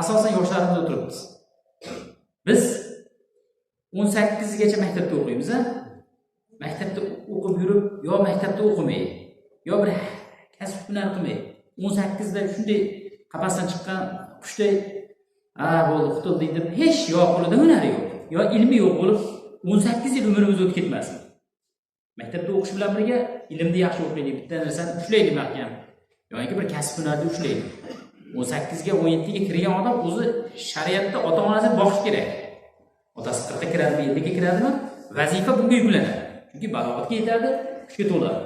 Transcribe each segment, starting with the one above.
asosan yoshlarimiz o'tiribmiz. Biz 18 gacha maktabda o'qiymiz. Maktabda o'qib yurib, yo maktabda o'qimay, yo bir kasb hunar qilmay, 18 da shunday qafasdan chiqqan qushday, bo'ldi, qutuldi deb hech yo qo'lida hunari yo'q, yo ilmi yo'q bo'lib 18 yil umrimiz o'tib ketmasin. Maktabda o'qish bilan birga ilmni yaxshi o'qiylik, bitta narsani ushlaylik mahkam. Yoki bir kasb hunarni ushlaylik. 18 ga 17 ga kirgan odam o'zi shariatda ota-onasini boqish kerak. Otasi 40 ga kiradimi, 50 ga kiradimi? Vazifa bunga yuklanadi. Chunki balog'atga yetadi, kuchga to'ladi.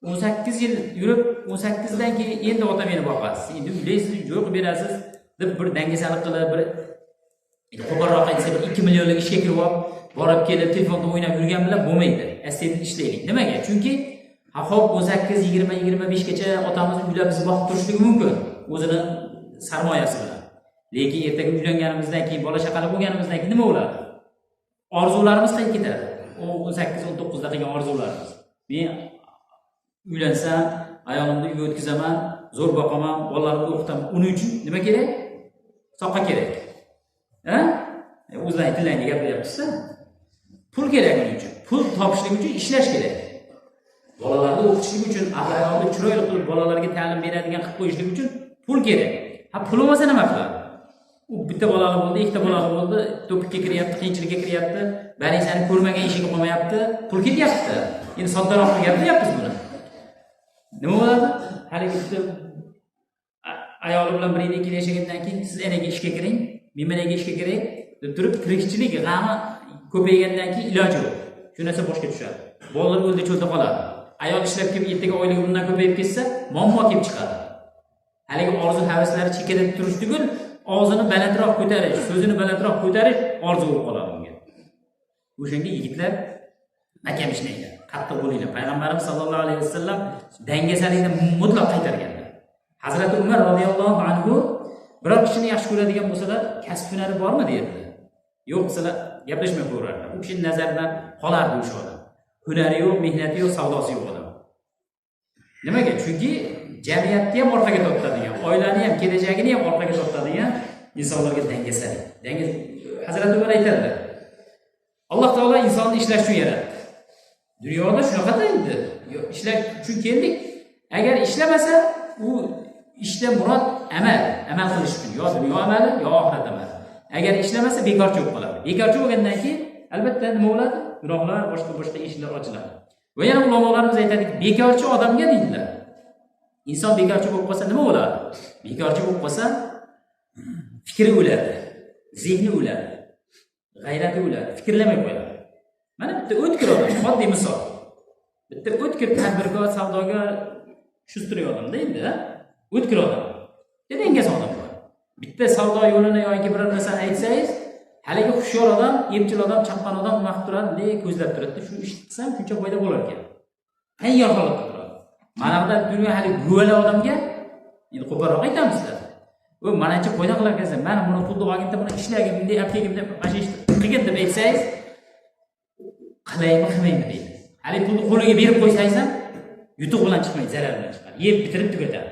18 yil yurib, 18 dan keyin endi ota meni boqasiz, endi uylaysiz, yo'q berasiz deb bir dangasalik qilib, bir qo'polroq aytsa 2 millionlik ishga kirib olib, borib kelib telefonda o'ynab yurgan bilan bo'lmaydi. Aslida ishlaylik. Nimaga? Chunki xo'p 18, 20, 25 gacha otamiz uylab bizni boqib turishligi mumkin o'zini sarmoyasi bilan. Lekin ertaga uylanganimizdan keyin, bola chaqali bo'lganimizdan keyin nima bo'ladi? Orzularimiz qayerga ketadi? O 18, 19 da qilgan orzularimiz. Men uylansam, ayolimni uyga o'tkazaman, zo'r boqaman, bolalarimni o'qitaman. Uning uchun nima kerak? Soqqa kerak. O'zlaring tillayni gapiryapsiz-da. Pul kerak uning uchun. Pul topishlik uchun ishlash kerak. Bolalarni o'qitishlik uchun, ahloqli chiroyli qilib bolalarga ta'lim beradigan qilib qo'yishlik uchun pul kerak. Pul bo'lmasa nima qiladi? U bitta bolali bo'ldi, ikkita bolali bo'ldi, to'pikka kiryapti, qiyinchilikka kiryapti, barisani ko'rmagan ishiga qolmayapti, pul ketyapti. Endi soddaroq qilib gapiryapmiz buni. Nima bo'ladi? Haligi bitta ayoli bilan bir yil ikki yil yashagandan keyin siz enaga ishga kiring, men menaga ishga kiray deb turib, tirikchilik g'ami ko'paygandan keyin iloji yo'q. Shu narsa boshga tushadi. Bolalar o'ldi cho'lda qoladi. Ayol ishlab kelib ertaga oyligi bundan ko'payib ketsa, muammo kelib chiqadi. Haligi orzu havaslari chekkada turish tugul, og'zini balandroq ko'tarish, so'zini balandroq ko'tarish orzu bo'lib qoladi unga. O'shanga yigitlar makam ishlaydi. Qattiq bo'linglar. Payg'ambarimiz sollallohu alayhi vasallam dangasalikni mutlaq qaytarganlar. Hazrat Umar radhiyallohu anhu biror kishini yaxshi ko'radigan bo'lsalar, kasb hunari bormi derdi. Yo'q desalar, gaplashmay qo'yardi. U kishining nazaridan qolardi o'sha odam. Hunari yo'q, mehnati yo'q, savdosi yo'q odam. Nimaga? Chunki jamiyatni ham orqaga tortadigan, oilani ham, kelajagini ham orqaga tortadigan insonlarga dangasalik. Hazrat Umar aytadilar. Alloh taolo insonni ishlash uchun yaratdi. Dunyoda shunaqa endi. Ishlash uchun keldik. Agar ishlamasa, u ishda murod amal qilish uchun, yo dunyo amali, yo oxirat amali. Agar ishlamasa bekorchi bo'lib qoladi. Bekorchi bo'lgandan keyin albatta nima bo'ladi? Gunohlar, boshqa ishlar ochiladi. Va yana ulamolarimiz aytadi, bekorchi odamga deydilar. Inson bekorchi bo'lib qolsa nima bo'ladi? Bekorchi bo'lib qolsa fikri o'ladi, zehni o'ladi, g'ayrati o'ladi, fikrlamay qo'yadi. Mana bitta o'tkir odam, oddiy misol. Bitta o'tkir tadbirkor, savdogar, shustri odamda endi, o'tkir odam. Dengiz odam bor. Bitta savdo yo'lini yoki biror narsani aytsangiz, haligi xushyor odam, emchil odam, chaqqon odam vaqt turadi, ko'zlab turadi. Shu ishni qilsam shuncha foyda bo'lar ekan. Tayyor holatda turadi. Mana bu dunyo hali go'vala odamga endi qo'polroq aytamizlar. U menimcha foyda qilar ekansan, mana buni pulni olganda buni ishlagin, bunday apkegimda mana shu ishni qilgin deb aytsangiz, qilaymi, qilmaymi deydi. Hali pulni qo'liga berib qo'ysangiz ham yutuq bilan chiqmaydi, zarar bilan chiqadi. Yeb bitirib tugatadi.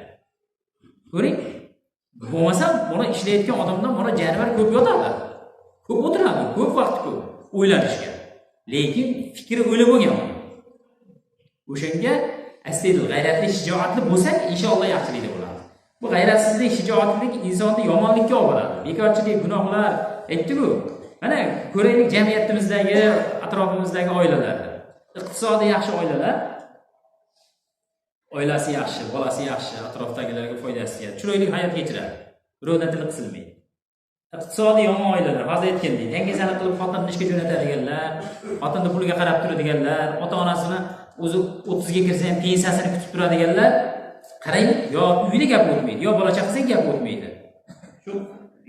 Ko'ring? Bo'lmasa, buni ishlayotgan odamdan buni janivar ko'p yotadi. Ko'p o'tiradi, ko'p vaqt ko'p o'ylanishga. Lekin fikri o'lib bo'lgan. O'shanga aslida g'ayratli, shijoatli bo'lsak, inshaalloh yaxshilik bo'ladi. Bu g'ayratsizlik, shijoatlik insonni yomonlikka olib boradi. Bekorchilik, gunohlar aytdi-ku. Mana ko'raylik jamiyatimizdagi, atrofimizdagi oilalarni. Iqtisodi yaxshi oilalar, oilasi yaxshi, bolasi yaxshi, atrofdagilarga foydasi yetadi. Chiroyli hayot kechiradi. Birovdan til qisilmaydi. Iqtisodiy yomon oilalar, hozir aytgandek, dangasalik qilib xotinni ishga jo'natadiganlar, xotinning puliga qarab turadiganlar, ota-onasini o'zi 30 ga kirsa ham pensiyasini kutib turadiganlar, qaraymi, yo uyida gap o'tmaydi, yo bola chaqasiga gap o'tmaydi. Shu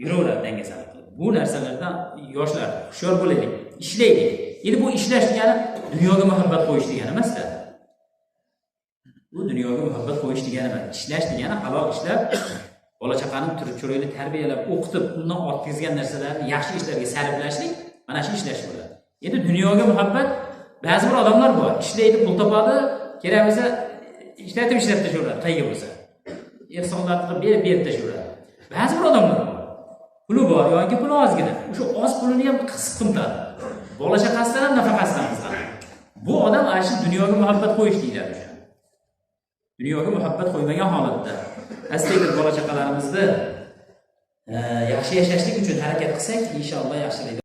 yuraveradi dangasalik qilib. Bu narsalardan yoshlar hushyor bo'laylik, ishlaylik. Endi bu ishlash degani dunyoga muhabbat qo'yish degani emas-da. Bu dunyoga muhabbat qo'yish degani emas. Ishlash degani halol ishlab, bola chaqani chiroyli tarbiyalab, o'qitib, undan ortqizgan narsalarni yaxshi ishlarga sarflashlik, mana shu ishlash bo'ladi. Endi dunyoga muhabbat, ba'zi bir odamlar bor, ishlaydi, pul topadi, kerak bo'lsa ishlatib tashaveradi, qayga bo'lsa. Ehsonlar qilib berib tashaveradi. Ba'zi bir odamlar bor, puli bor yoki puli ozgina. O'sha oz pulini ham qisib qimtadi. Bola chaqasidan ham nafaqasidan qisadi. Bu odam ana shu dunyoga muhabbat qo'yish deyiladi o'sha. Dunyoga muhabbat qo'ymagan holatda astaygil bola chaqalarimizni yaxshi yashashlik uchun harakat qilsak, inshaalloh yaxshilaydi.